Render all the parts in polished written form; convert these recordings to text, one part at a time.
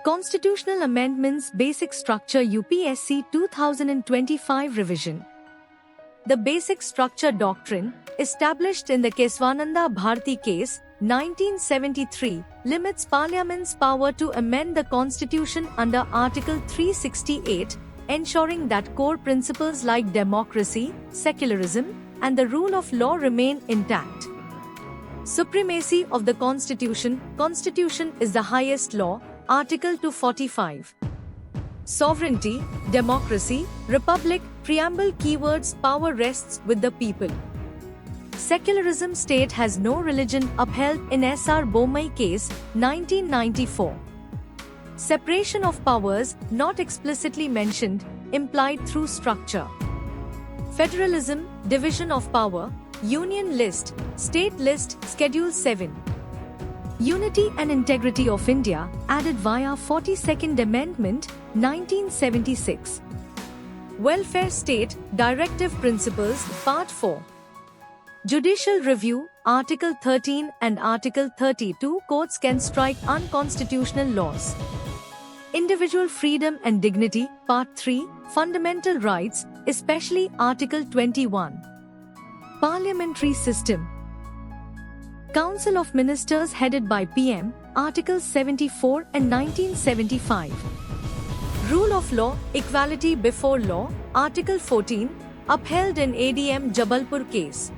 Constitutional Amendments Basic Structure UPSC 2025 Revision. The Basic Structure Doctrine, established in the Keswananda Bharti case, 1973, limits Parliament's power to amend the Constitution under Article 368, ensuring that core principles like democracy, secularism, and the rule of law remain intact. Supremacy of the Constitution. Constitution is the highest law. Article 245. Sovereignty, democracy, republic, preamble keywords. Power rests with the people. Secularism. State has no religion. Upheld in S.R. Bommai case, 1994. Separation of powers, not explicitly mentioned, implied through structure. Federalism, division of power, union list, state list, Schedule 7. Unity and integrity of India, added via 42nd Amendment, 1976. Welfare State, Directive Principles, Part 4. Judicial Review, Article 13 and Article 32. Courts can strike unconstitutional laws. Individual Freedom and Dignity, Part 3. Fundamental Rights, especially Article 21. Parliamentary System. Council of Ministers headed by PM, Articles 74 and 1975. Rule of Law, Equality before Law, Article 14, upheld in ADM Jabalpur case.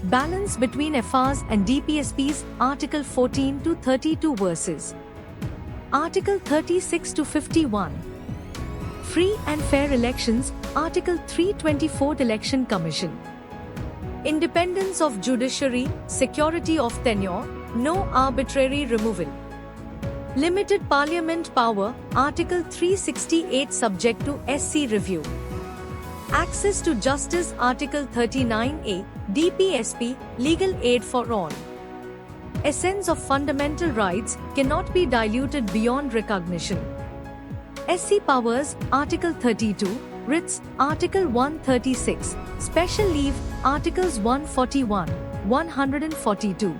Balance between FRs and DPSPs, Article 14 to 32 verses. Article 36 to 51. Free and fair elections, Article 324. Election Commission. Independence of judiciary, security of tenure, no arbitrary removal. Limited parliament power, Article 368 subject to SC review. Access to justice, Article 39A, DPSP, legal aid for all. Essence of fundamental rights cannot be diluted beyond recognition. SC powers, Article 32. Writs, Article 136, Special Leave, Articles 141, 142.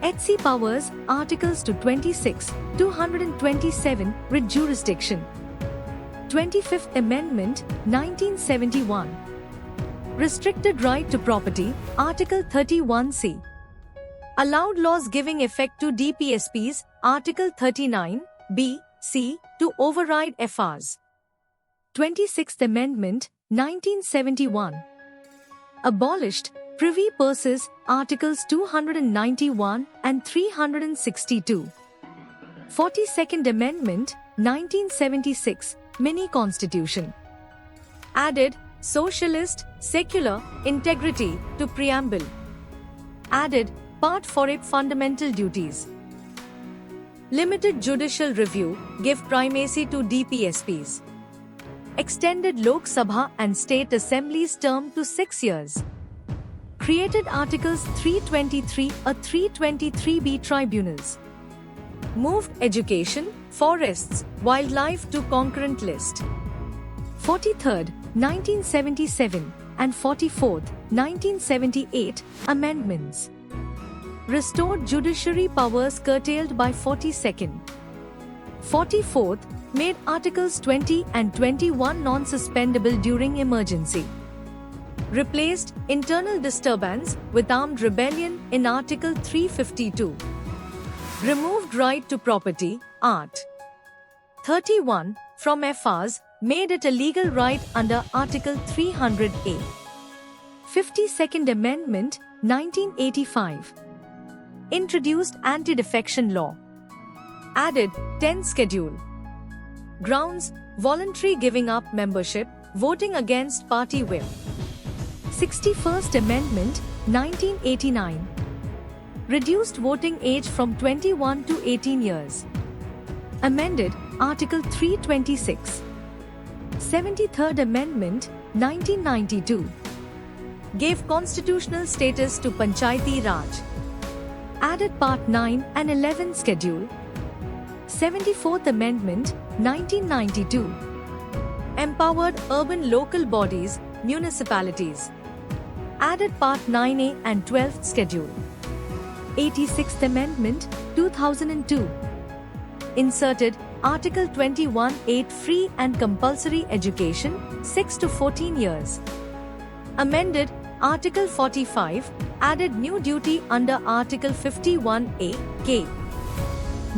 HC Powers, Articles 226, 227, Writ Jurisdiction. 25th Amendment, 1971. Restricted right to property, Article 31C. Allowed laws giving effect to DPSPs, Article 39, B, C, to override FRs. 26th Amendment, 1971. Abolished Privy Purses, Articles 291 and 362. 42nd Amendment, 1976, Mini Constitution. Added Socialist, Secular, Integrity to Preamble. Added Part 4A Fundamental Duties. Limited judicial review, give primacy to DPSPs. Extended Lok Sabha and State Assemblies term to 6 years. Created Articles 323 a 323B tribunals. Moved education, forests, wildlife to concurrent list. 43rd, 1977 and 44th, 1978 amendments. Restored judiciary powers curtailed by 42nd. 44th, made Articles 20 and 21 non-suspendable during emergency. Replaced internal disturbance with armed rebellion in Article 352. Removed right to property, Art. 31, from FRs, made it a legal right under Article 300A. 52nd Amendment, 1985. Introduced anti-defection law. Added 10th Schedule. Grounds, voluntary giving up membership, voting against party whip. 61st Amendment, 1989. Reduced voting age from 21 to 18 years. Amended Article 326. 73rd Amendment, 1992. Gave constitutional status to Panchayati Raj. Added Part 9 and 11 Schedule. 74th Amendment, 1992. Empowered urban local bodies, municipalities. Added Part 9A and 12th Schedule. 86th Amendment, 2002. Inserted Article 21(8) Free and compulsory education, 6 to 14 years. Amended Article 45, added new duty under Article 51(a) K.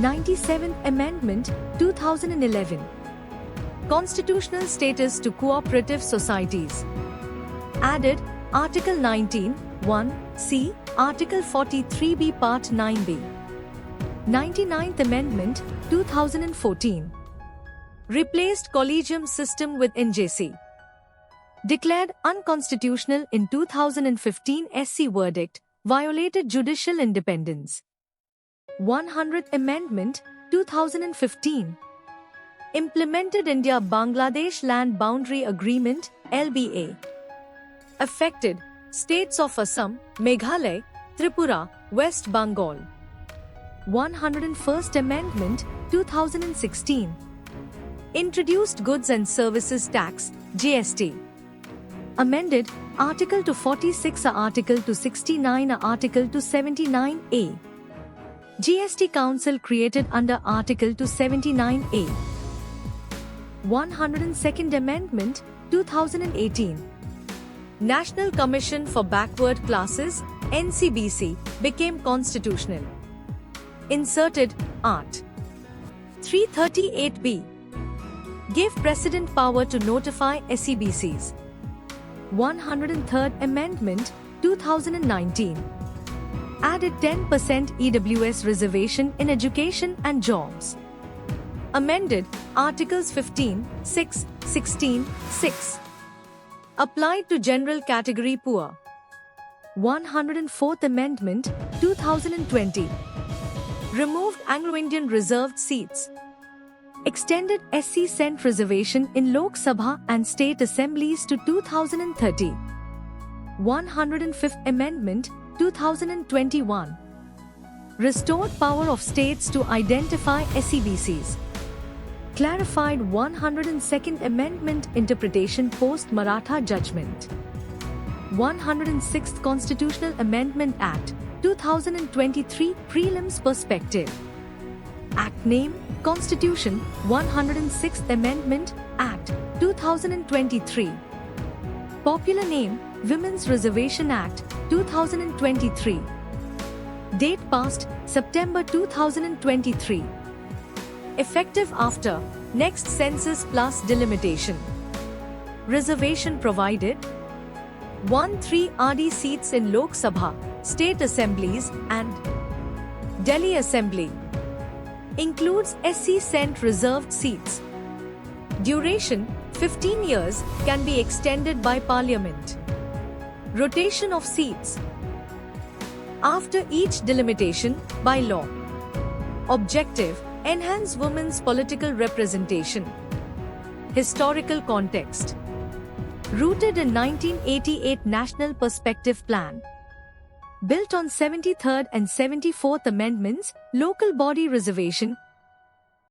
97th Amendment, 2011. Constitutional status to cooperative societies. Added Article 19, 1, C, Article 43B Part 9b. 99th Amendment, 2014. Replaced collegium system with NJC. Declared unconstitutional in 2015 SC verdict, violated judicial independence. 100th Amendment, 2015. Implemented India-Bangladesh Land Boundary Agreement, LBA. Affected states of Assam, Meghalaya, Tripura, West Bengal. 101st Amendment, 2016. Introduced Goods and Services Tax, GST. Amended Article 246 A, Article 269 A, Article 279A. GST Council created under Article 279A. 102nd Amendment, 2018. National Commission for Backward Classes, NCBC, became constitutional. Inserted Art. 338B. Gave President power to notify SEBCs. 103rd Amendment, 2019. Added 10% EWS reservation in education and jobs. Amended Articles 15, 6, 16, 6. Applied to general category poor. 104th Amendment, 2020. Removed Anglo-Indian reserved seats. Extended SC Cent reservation in Lok Sabha and state assemblies to 2030. 105th Amendment, 2021. Restored power of states to identify SEBCs. Clarified 102nd Amendment interpretation post-Maratha judgment. 106th Constitutional Amendment Act, 2023 Prelims Perspective. Act name, Constitution, 106th Amendment Act, 2023. Popular name, Women's Reservation Act, 2023. Date passed, September 2023. Effective after next census plus delimitation. Reservation provided 1-3 RD seats in Lok Sabha, state assemblies and Delhi Assembly. Includes SC Cent reserved seats. Duration 15 years, can be extended by Parliament. Rotation of seats after each delimitation by law. Objective: enhance women's political representation. Historical context: rooted in 1988 National Perspective Plan. Built on 73rd and 74th Amendments, local body reservation